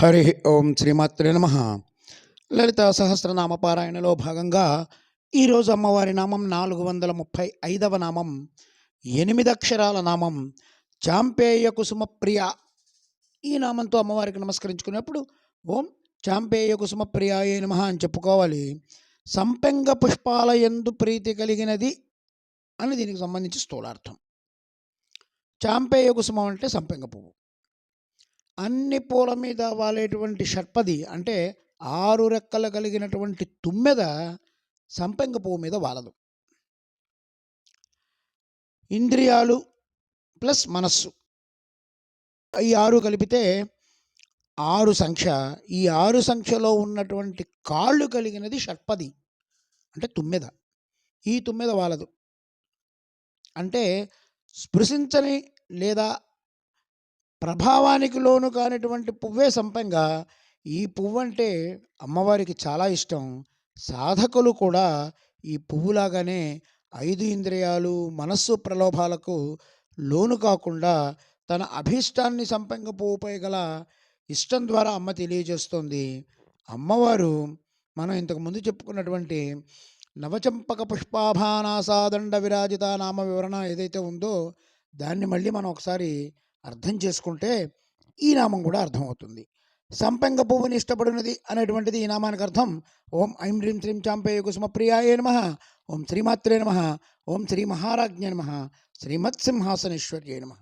హరి ఓం శ్రీమాత్రే నమ. లలిత సహస్రనామ పారాయణలో భాగంగా ఈరోజు అమ్మవారి నామం 435వ నామం, 8 అక్షరాల నామం చాంపేయ కుసుమ ప్రియ. ఈ నామంతో అమ్మవారికి నమస్కరించుకునేప్పుడు ఓం చాంపేయ కుసుమ ప్రియాయ నమః అని చెప్పుకోవాలి. సంపెంగ పుష్పాల యందు ప్రీతి కలిగినది అని దీనికి సంబంధించి స్థూలార్థం. చాంపేయ కుసుమం అంటే సంపెంగ పువ్వు. అన్ని పూల మీద వాలేటువంటి షట్పది అంటే 6 రెక్కలు కలిగినటువంటి తుమ్మెద సంపెంగ పువ్వు మీద వాలదు. ఇంద్రియాలు ప్లస్ మనస్సు ఈ 6 కలిపితే 6 సంఖ్య. ఈ 6 సంఖ్యలో ఉన్నటువంటి కాళ్ళు కలిగినది షట్పది అంటే తుమ్మెద. ఈ తుమ్మెద వాలదు. అంటే స్పృశించని లేదా ప్రభావానికి లోను కానిటువంటి పువ్వే సంపెంగ. ఈ పువ్వు అంటే అమ్మవారికి చాలా ఇష్టం. సాధకులు కూడా ఈ పువ్వులాగానే 5 ఇంద్రియాలు మనస్సు ప్రలోభాలకు లోను కాకుండా తన అభీష్టాన్ని సంపెంగ పువ్వుపై గల ఇష్టం ద్వారా అమ్మ తెలియజేస్తోంది. అమ్మవారు మనం ఇంతకుముందు చెప్పుకున్నటువంటి నవచంపక పుష్పాభానాసాదండ విరాజిత నామ వివరణ ఏదైతే ఉందో దాన్ని మళ్ళీ మనం ఒకసారి అర్థం చేసుకుంటే ఈ నామం కూడా అర్థమవుతుంది. సంపెంగ పువ్వుని ఇష్టపడినది అనేటువంటిది ఈ నామానికి అర్థం. ఓం ఐం హ్రీం శ్రీం చాంపేయ కుసుమ ప్రియాయ నమః. ఓం శ్రీమాత్రే నమః. ఓం శ్రీ మహారాజ్ఞే నమః. శ్రీమత్సింహాసనేశ్వర్యే నమః.